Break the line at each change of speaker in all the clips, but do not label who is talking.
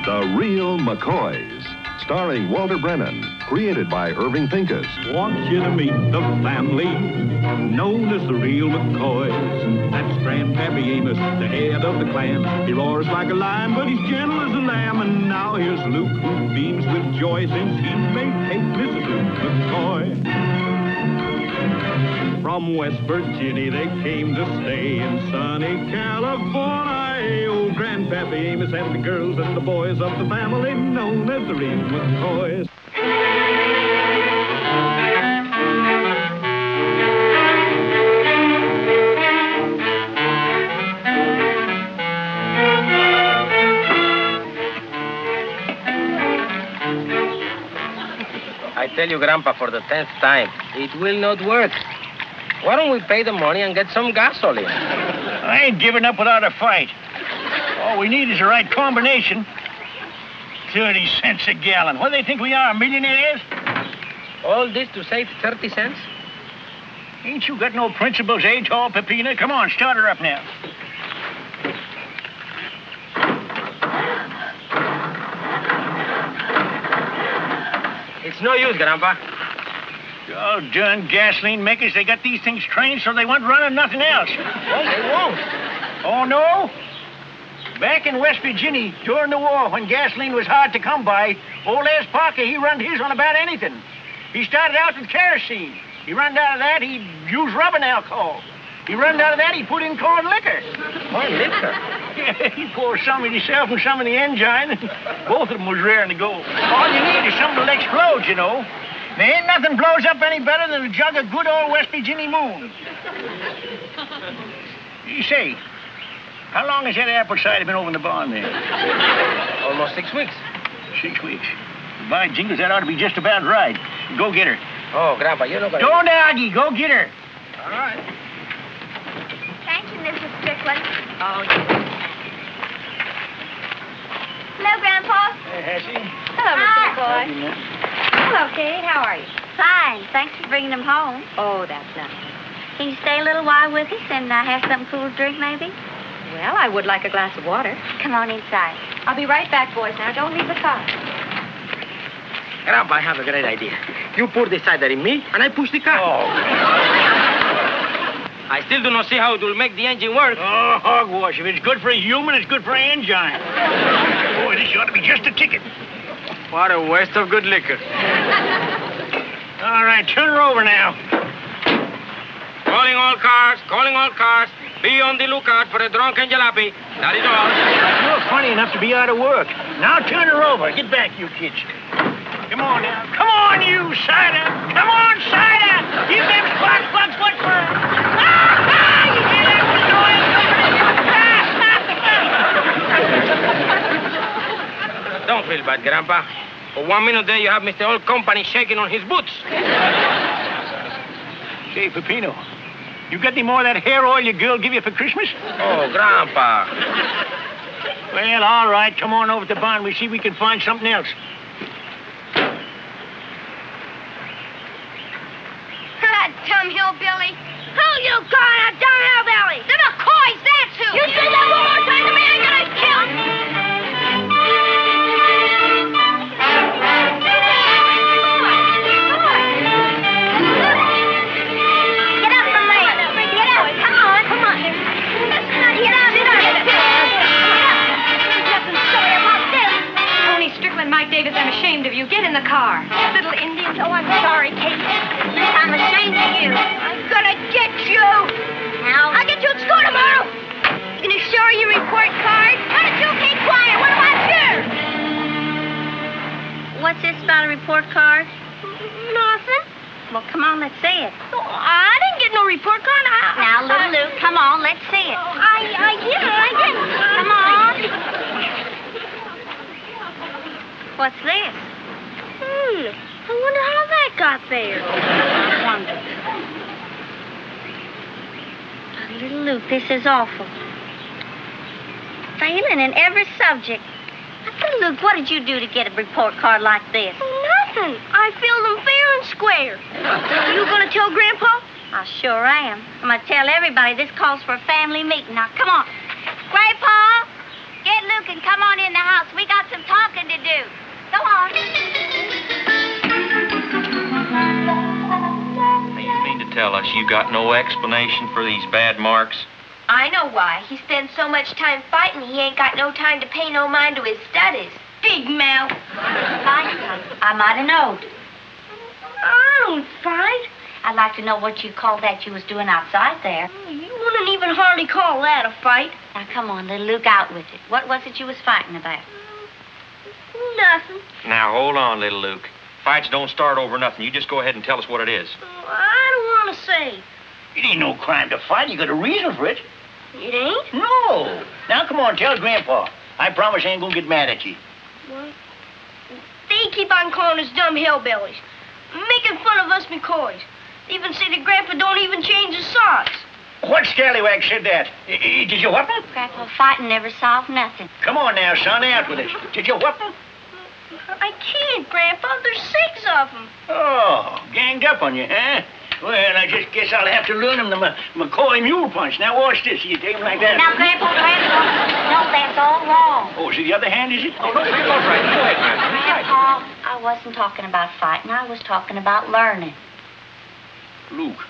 The Real McCoys, starring Walter Brennan, created by Irving Pincus.
Want you to meet the family known as the Real McCoys. That's Grandpappy Amos, the head of the clan. He roars like a lion, but he's gentle as a lamb. And now here's Luke, who beams with joy since he may take Mrs. Luke McCoy. From West Virginia they came to stay in sunny California. Old Grandpappy Amos and the girls and the boys of the family known as the Real McCoys.
I tell you, Grandpa, for the 10th time, it will not work. Why don't we pay the money and get some gasoline?
I ain't giving up without a fight. All we need is the right combination. 30 cents a gallon. What do they think we are, millionaires?
All this to save 30 cents?
Ain't you got no principles, eh, tall Pepina? Come on, start her up now.
It's no use, Grandpa.
Oh, darn gasoline makers, they got these things trained so they won't run on nothing else.
Well, they won't.
Oh, no? Back in West Virginia, during the war, when gasoline was hard to come by, old Les Parker, he run his on about anything. He started out with kerosene. He run out of that, he used rubbing alcohol. He run out of that, he put in corn liquor.
Corn liquor?
Yeah, he poured some in himself and some in the engine. Both of them was raring to go. All you need is something to explode, you know. There ain't nothing blows up any better than a jug of good old West Virginia moon. You say, how long has that apple cider been over in the barn there?
Almost 6 weeks.
6 weeks. By jingles, that ought to be just about right. Go get her.
Oh, Grandpa, you're not gonna...
Don't argue. Go get her.
All right.
Thank you, Mrs. Strickland. Oh, yes. Hello, Grandpa.
Hey, Hassie.
Hello, Mr. McCoy.
Hello, Kate. How are you?
Fine. Thanks for bringing them home.
Oh, that's nice.
Can you stay a little while with us and have something cool to drink, maybe?
Well, I would like a glass of water.
Come on inside.
I'll be right back, boys. Now, don't leave the car.
Grandpa, I have a great idea. You put the cider in me, and I push the car.
Oh.
I still do not see how it will make the engine work.
Oh, hogwash. If it's good for a human, it's good for an engine. Boy, this ought to be just a ticket.
What a waste of good liquor.
All right, turn her over now.
Calling all cars, calling all cars. Be on the lookout for a drunken jalopy. That is all.
You're funny enough to be out of work. Now turn her over. Get back, you kids. Come on now. Come on, you cider. Come on, cider. Give them spark plugs what for. You hear that noise?
Don't feel bad, Grandpa. For 1 minute there, you have Mr. Old Company shaking on his boots.
Say, Peppino, you got any more of that hair oil your girl give you for Christmas?
Oh, Grandpa.
Well, all right. Come on over to the barn. We see if we can find something else.
That dumb hillbilly. Who you call a dumb hillbilly? The McCoys, that's who. You say that one more time to me, I'm gonna kill you. Get up from there. Get up. Come on. Come on. Get up. Get up. Nothing sorry about this.
Tony Strickland, Mike Davis, I'm ashamed of you. Get in the car.
Little Indians. Oh, I'm sorry, Kate. I'm ashamed of you. I'm gonna get you. Now, I'll get you at school tomorrow. You gonna show her your report card? Why don't you keep quiet? What about you? What's this about a report card? Nothing. Well, come on, let's see it. Oh, I didn't get no report card. Now, little Luke, come on, let's see it. I didn't. Come on. What's this? I wonder how that got there. Little Luke, this is awful. Failing in every subject. Little Luke, what did you do to get a report card like this? Nothing. I filled them fair and square. Are you going to tell Grandpa? I sure am. I'm going to tell everybody this calls for a family meeting. Now, come on. Grandpa, get Luke Luke and come on in the house. We got some talking to do. Go on.
You mean to tell us you got no explanation for these bad marks?
I know why. He spends so much time fighting, he ain't got no time to pay no mind to his studies. Big mouth.
I might have known.
I don't fight.
I'd like to know what you call that you was doing outside there.
You wouldn't even hardly call that a fight.
Now, come on, little Luke, out with it. What was it you was fighting about?
Nothing.
Now, hold on, little Luke. Fights don't start over nothing. You just go ahead and tell us what it is.
I don't want to say.
It ain't no crime to fight. You got a reason for it.
It ain't?
No. Now, come on, tell Grandpa. I promise I ain't gonna get mad at you.
Well, they keep on calling us dumb hillbillies, making fun of us McCoys. They even say that Grandpa don't even change his socks.
What scallywag said that? Did you whoop him?
Grandpa, fighting never solved nothing.
Come on now, son, out with it. Did you whoop him?
I can't, Grandpa. There's 6 of them.
Oh, ganged up on you, huh? Well, I just guess I'll have to learn him the McCoy mule punch. Now, watch this. You take him like that.
Now, Grandpa, no, that's all wrong.
Oh, so the other hand, is it?
Oh, no, Grandpa's right. Go ahead, Grandpa.
Grandpa, I wasn't talking about fighting. I was talking about learning.
Luke,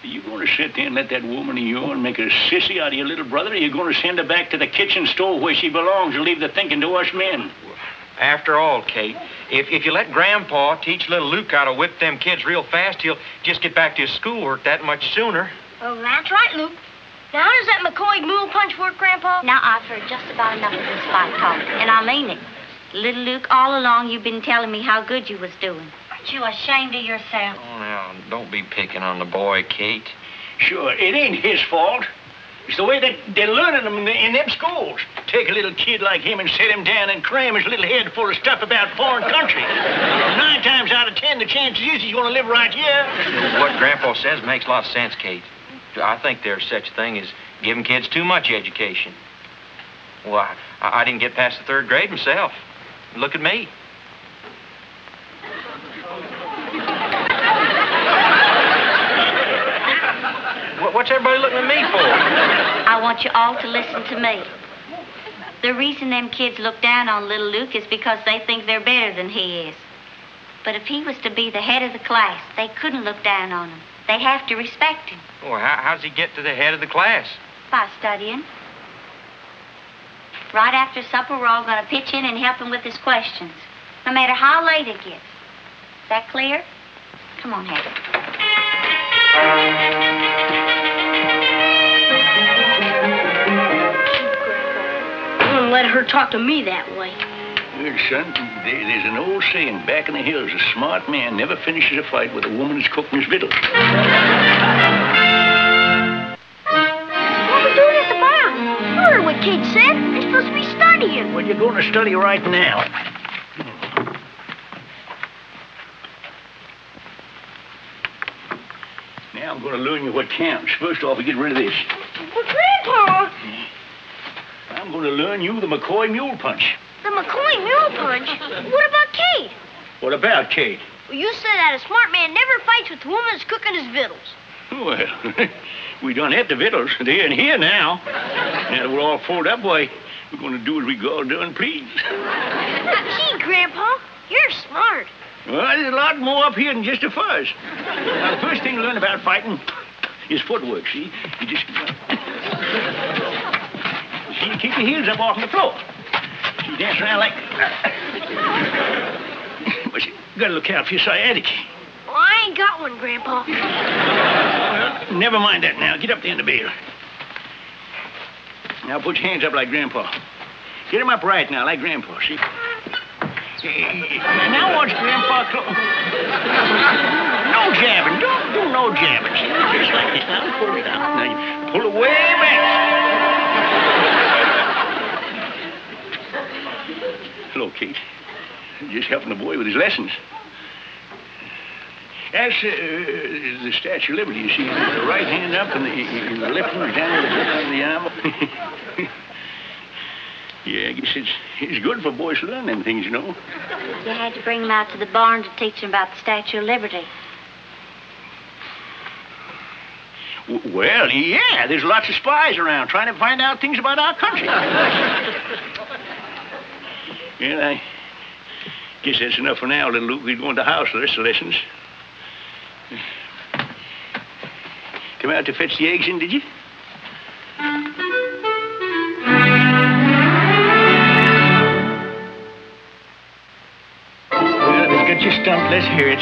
are you going to sit there and let that woman of yours make a sissy out of your little brother, or are you going to send her back to the kitchen stove where she belongs and leave the thinking to us men?
After all, Kate, if you let Grandpa teach little Luke how to whip them kids real fast, he'll just get back to his schoolwork that much sooner.
Oh, that's right, Luke. Now, how does that McCoy mule punch work, Grandpa?
Now, I've heard just about enough of this fight talk, and I mean it. Little Luke, all along you've been telling me how good you was doing. Aren't you ashamed of yourself?
Oh, now, don't be picking on the boy, Kate.
Sure, it ain't his fault. It's the way that they're learning them in them schools. Take a little kid like him and sit him down and cram his little head full of stuff about foreign countries. 9 times out of 10, the chances is he's going to live right here.
What Grandpa says makes a lot of sense, Kate. I think there's such a thing as giving kids too much education. Well, I didn't get past the 3rd grade myself. Look at me. What's everybody looking at me for?
I want you all to listen to me. The reason them kids look down on little Luke is because they think they're better than he is. But if he was to be the head of the class, they couldn't look down on him. They'd have to respect him.
Well, how does he get to the head of the class?
By studying. Right after supper, we're all going to pitch in and help him with his questions, no matter how late it gets. Is that clear? Come on, Hattie.
I wouldn't let her talk to me that way.
Well, son, there's an old saying back in the hills, a smart man never finishes a fight with a woman who's cooking his victuals.
What are we doing at the barn? You heard what Kate said. We're supposed to be studying.
Well, you're going to study right now. Now I'm going to learn you what counts. First off, we get rid of this.
Well, Grandpa!
I'm going to learn you the McCoy mule punch.
The McCoy mule punch? What about Kate?
What about Kate?
Well, you said that a smart man never fights with the woman that's cooking his victuals.
Well, we done had the victuals. They're in here now. Now that we're all folded up, why, we're going to do as we all done please.
Gee, Grandpa, you're smart.
Well, there's a lot more up here than just a fuzz. Now, the first thing to learn about fighting is footwork, see? You just... See, you keep your heels up off the floor. So you dance around like... But you gotta look out for your sciatic.
Well, I ain't got one, Grandpa.
Well, never mind that now. Get up there in the bale. Now put your hands up like Grandpa. Get them up right now, like Grandpa, see? Now watch Grandpa no jabbing. Don't do no jabbing. See? Just like this. Now pull it out. Now you pull it way back. Hello, Kate. Just helping the boy with his lessons. That's the Statue of Liberty. You see, the right hand up and the left one down to the arm. Yeah, I guess it's good for boys to learn them things, you know.
You had to bring them out to the barn to teach them about the Statue of Liberty.
Well, yeah, there's lots of spies around trying to find out things about our country. Well, I guess that's enough for now, little Luke. We're going to the house for the rest of the lessons. Come out to fetch the eggs in, did you? Well, let's get you stumped. Let's hear it.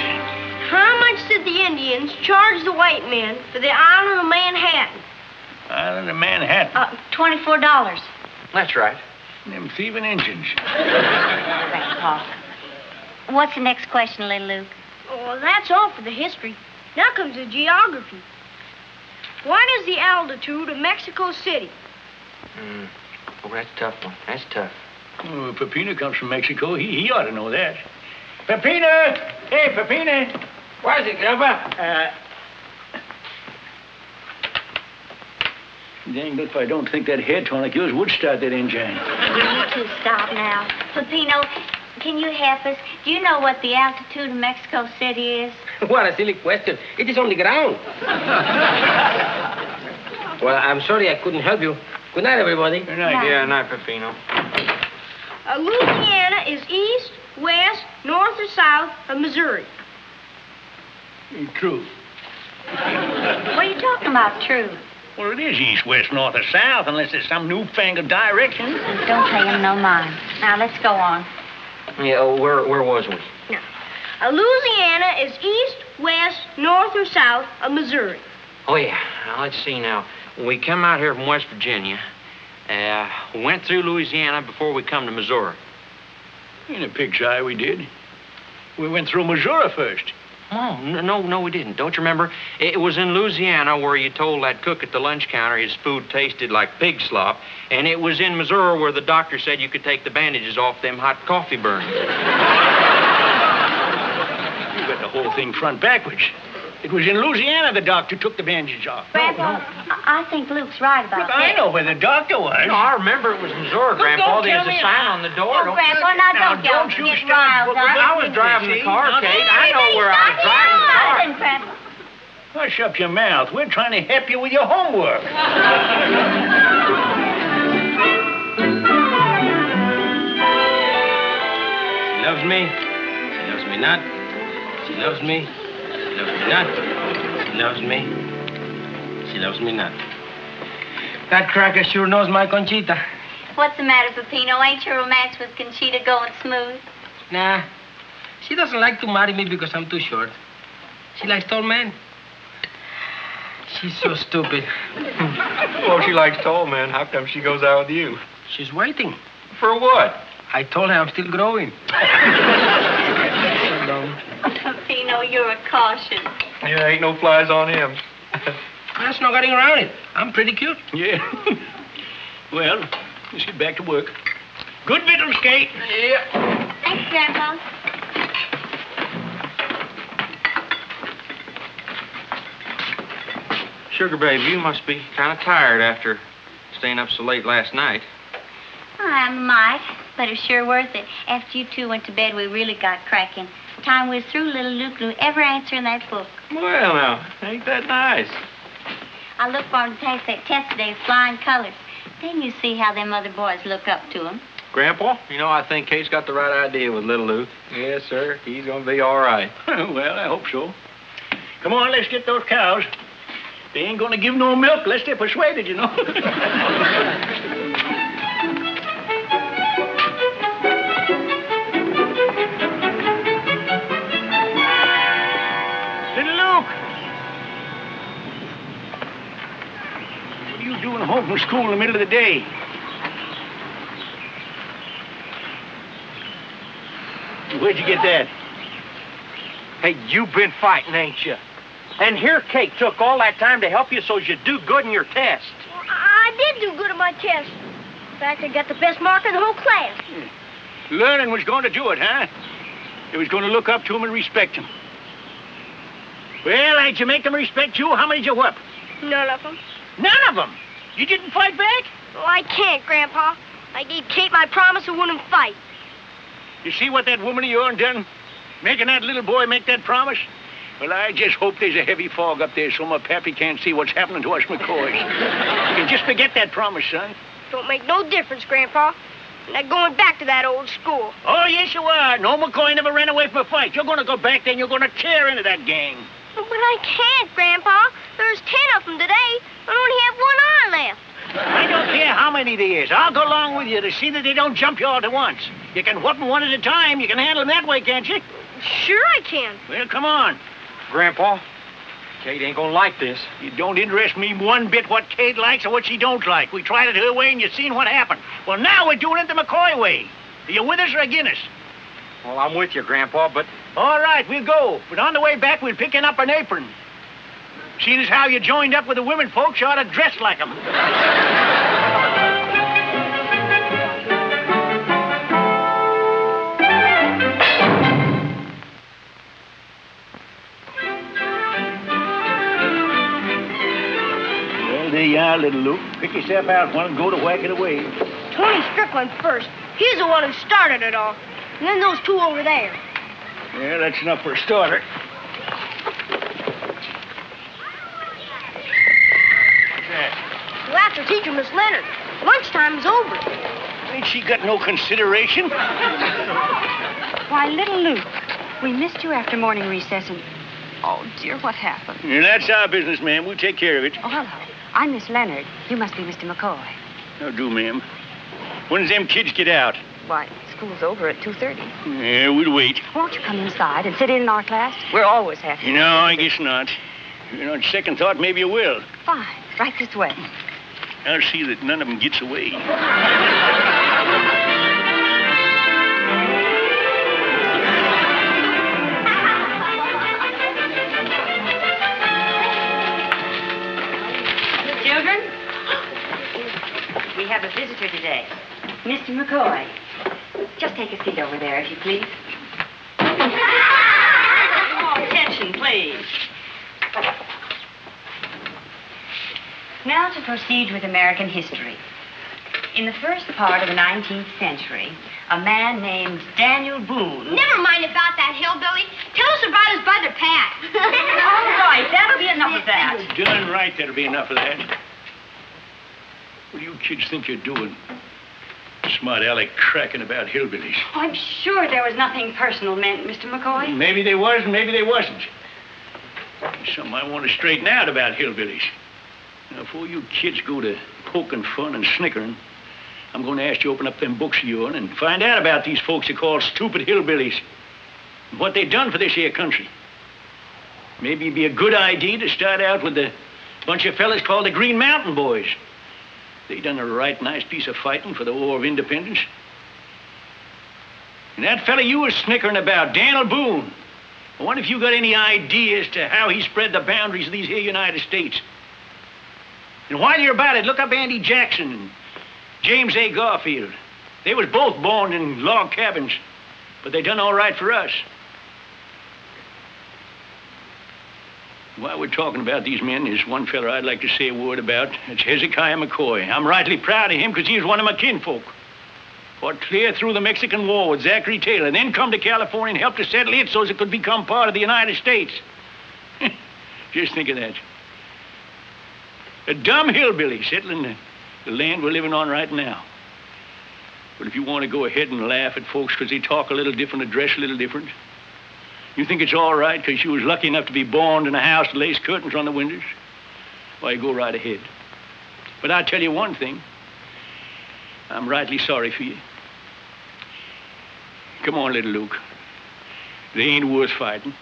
How much did the Indians charge the white men for the island of Manhattan?
Island of Manhattan.
$24.
That's right.
Them thieving Injuns.
Grandpa. What's the next question, little Luke?
Oh, that's all for the history. Now comes the geography. What is the altitude of Mexico City?
Oh, that's a tough one. That's tough.
Oh, Pepino comes from Mexico. He ought to know that. Pepino! Hey, Pepino!
What is it, Grandpa?
Dang, if I don't think that head tonic yours would start that engine.
You two stop now. Peppino, can you help us? Do you know what the altitude of Mexico City is?
What a silly question. It is on the ground. Well, I'm sorry I couldn't help you. Good night, everybody.
Good night.
Yeah, night, Peppino.
Louisiana is east, west, north, or south of Missouri.
True.
What are you talking about, true?
Well, it is east, west, north, or south, unless there's some newfangled direction.
Don't pay him no mind. Now, let's go on.
Yeah, where was we?
Louisiana is east, west, north, or south of Missouri.
Oh, yeah. Now, let's see now. When we come out here from West Virginia, we went through Louisiana before we come to Missouri.
In a pig's eye, we did. We went through Missouri first.
Oh, no, we didn't. Don't you remember? It was in Louisiana where you told that cook at the lunch counter his food tasted like pig slop, and it was in Missouri where the doctor said you could take the bandages off them hot coffee burns.
You got the whole thing front backwards. It was in Louisiana the doctor took the bandages off.
Grandpa, I think Luke's right about
Look,
that.
I know where the doctor was.
No, I remember it was Missouri, Grandpa. There's a sign on the door.
Oh, Grandpa, now don't y'all
you
get
start
riled
booking
up.
I was driving the car,
Now,
Kate. I know where I was driving the car.
Listen, Grandpa.
Hush up your mouth. We're trying to help you with your homework.
She loves me. She loves me not. She loves me. She loves me not. She loves me. She loves me not. That cracker sure knows my Conchita.
What's the matter, Peppino? Ain't your romance with Conchita going smooth?
Nah. She doesn't like to marry me because I'm too short. She likes tall men. She's so stupid.
Well, she likes tall men. How come she goes out with you?
She's waiting.
For what?
I told her I'm still growing. So dumb.
Peppino, you're a caution.
Yeah, ain't no flies on him.
There's no getting around it. I'm pretty cute.
Yeah. Well, let's get back to work. Good victuals, Kate.
Yeah.
Thanks, Grandpa.
Sugar babe, you must be kind of tired after staying up so late last night.
I might, but it's sure worth it. After you two went to bed, we really got cracking. Time we was through, little Luke knew every answer in that book.
Well, now, ain't that nice?
I look for him to pass that test today with flying colors. Then you see how them other boys look up to him.
Grandpa, you know, I think Kate's got the right idea with little Luke. Yes, sir. He's going to be all right.
Well, I hope so. Come on, let's get those cows. They ain't gonna give no milk unless they're persuaded, you know. Little Luke! What are you doing home from school in the middle of the day? Where'd you get that?
Hey, you've been fighting, ain't you? And here Kate took all that time to help you so you'd do good in your test.
Well, I did do good on my test. In fact, I got the best mark in the whole class.
Learning was going to do it, huh? It was going to look up to him and respect him. Well, did you make them respect you? How many did you whip?
None of them.
None of them? You didn't fight back?
Well, I can't, Grandpa. I gave Kate my promise I wouldn't fight.
You see what that woman of yours done? Making that little boy make that promise? Well, I just hope there's a heavy fog up there so my pappy can't see what's happening to us McCoys. You can just forget that promise, son.
Don't make no difference, Grandpa. I'm not going back to that old school.
Oh, yes, you are. No McCoy never ran away from a fight. You're going to go back there and you're going to tear into that gang.
But I can't, Grandpa. There's 10 of them today. I only have 1 arm left.
I don't care how many there is. I'll go along with you to see that they don't jump you all at once. You can whoop them one at a time. You can handle them that way, can't you?
Sure I can.
Well, come on.
Grandpa, Kate ain't gonna like this.
It don't interest me one bit what Kate likes or what she don't like. We tried it her way and you seen what happened. Well, now we're doing it the McCoy way. Are you with us or against us?
Well, I'm with you, Grandpa, but...
All right, we'll go. But on the way back, we'll pick up an apron. Seeing as how you joined up with the women folks, you ought to dress like them. Well, there you are, little Luke. Pick yourself out one and go to whack it away.
Tony Strickland first. He's the one who started it all. And then those 2 over there.
Yeah, that's enough for a starter.
We'll have to teach Miss Leonard. Lunchtime's over.
Ain't she got no consideration?
Why, little Luke, we missed you after morning recess and... Oh, dear, what happened?
Yeah, that's our business, ma'am. We'll take care of it.
Oh, hello. I'm Miss Leonard. You must be Mr. McCoy.
How do, ma'am? When's them kids get out?
Why, school's over at 2:30.
Yeah, we'll wait.
Won't you come inside and sit in our class? We're always happy.
No, I guess not. You know, on second thought, maybe you will.
Fine. Right this way.
I'll see that none of them gets away.
Children, we have a visitor today. Mr. McCoy. Just take a seat over there, if you please. Attention, please. Now to proceed with American history. In the first part of the 19th century, a man named Daniel Boone...
Never mind about that hillbilly. Tell us about his brother, Pat.
All right, that'll be enough of that.
Done right, that'll be enough of that. What do you kids think you're doing? Smart aleck cracking about hillbillies.
Oh, I'm sure there was nothing personal meant, Mr. McCoy.
Maybe there was and maybe there wasn't. There's something I want to straighten out about hillbillies. Now, before you kids go to poking fun and snickering, I'm going to ask you to open up them books of yours and find out about these folks you call stupid hillbillies and what they done for this here country. Maybe it'd be a good idea to start out with a bunch of fellas called the Green Mountain Boys. They done a right nice piece of fighting for the War of Independence. And that fella you was snickering about, Daniel Boone, I wonder if you got any idea as to how he spread the boundaries of these here United States. And while you're about it, look up Andy Jackson and James A. Garfield. They was both born in log cabins, but they done all right for us. While we're talking about these men, there's one fella I'd like to say a word about. It's Hezekiah McCoy. I'm rightly proud of him because he was one of my kinfolk. Fought clear through the Mexican War with Zachary Taylor, and then come to California and helped to settle it so as it could become part of the United States. Just think of that. A dumb hillbilly settling the land we're living on right now. But if you want to go ahead and laugh at folks because they talk a little different and dress a little different, you think it's all right because you was lucky enough to be born in a house with lace curtains on the windows? Why, go right ahead. But I'll tell you one thing. I'm rightly sorry for you. Come on, little Luke. They ain't worth fighting.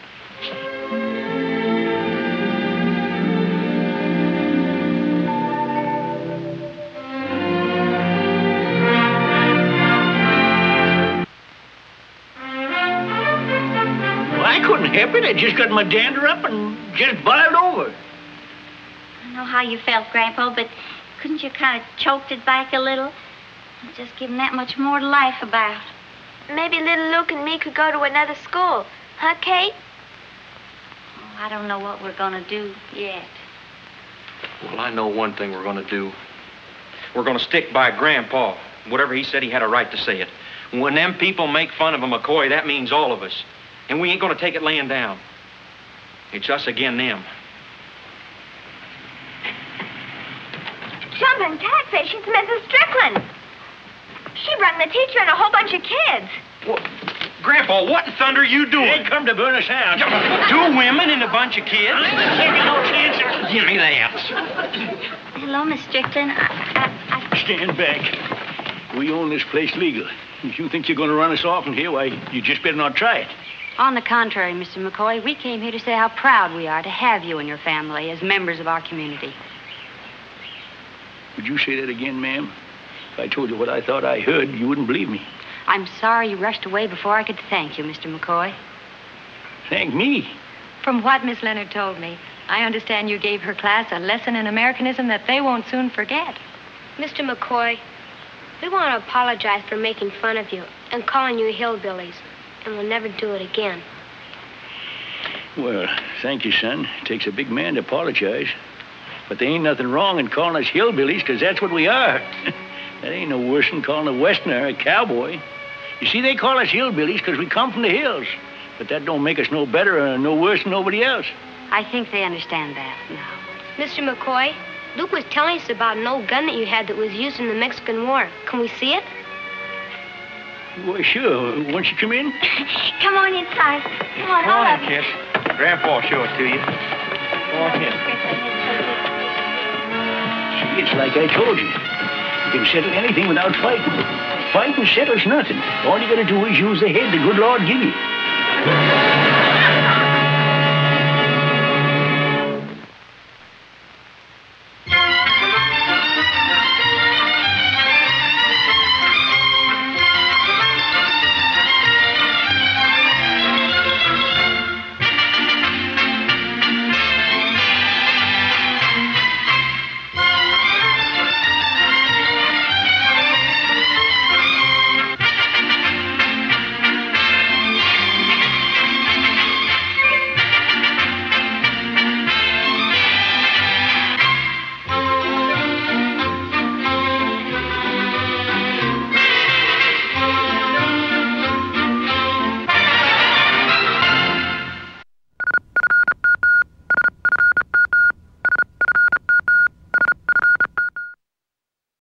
Help it. I just got my dander up and just boiled over.
I know how you felt, Grandpa, but couldn't you kind of choked it back a little? And just give him that much more to laugh about.
Maybe little Luke and me could go to another school. Huh, Kate?
Oh, I don't know what we're going to do yet.
Well, I know one thing we're going to do. We're going to stick by Grandpa. Whatever he said, he had a right to say it. When them people make fun of a McCoy, that means all of us. And we ain't going to take it laying down. It's us again them.
Jumping catfish, it's Mrs. Strickland. She brung the teacher and a whole bunch of kids.
Well, Grandpa, what in thunder are you doing?
They come to burn us out.
2 women and a bunch of kids?
I ain't taking no chances.
Give me that.
Hello, Miss Strickland.
Stand back. We own this place legal. If you think you're going to run us off from here, why, you just better not try it.
On the contrary, Mr. McCoy, we came here to say how proud we are to have you and your family as members of our community.
Would you say that again, ma'am? If I told you what I thought I heard, you wouldn't believe me.
I'm sorry you rushed away before I could thank you, Mr. McCoy.
Thank me?
From what Miss Leonard told me, I understand you gave her class a lesson in Americanism that they won't soon forget.
Mr. McCoy, we want to apologize for making fun of you and calling you hillbillies, and we'll never do it again.
Well, thank you, son. It takes a big man to apologize. But there ain't nothing wrong in calling us hillbillies, because that's what we are. That ain't no worse than calling a Westerner a cowboy. You see, they call us hillbillies because we come from the hills. But that don't make us no better or no worse than nobody else.
I think they understand that now.
Mr. McCoy, Luke was telling us about an old gun that you had that was used in the Mexican War. Can we see it?
Well, sure. Won't you come in?
Come on inside. Come on, all of you.
Kid. Grandpa will show it to you. Go on in.
See, it's like I told you. You can settle anything without fighting. Fighting settles nothing. All you gotta do is use the head the good Lord give you.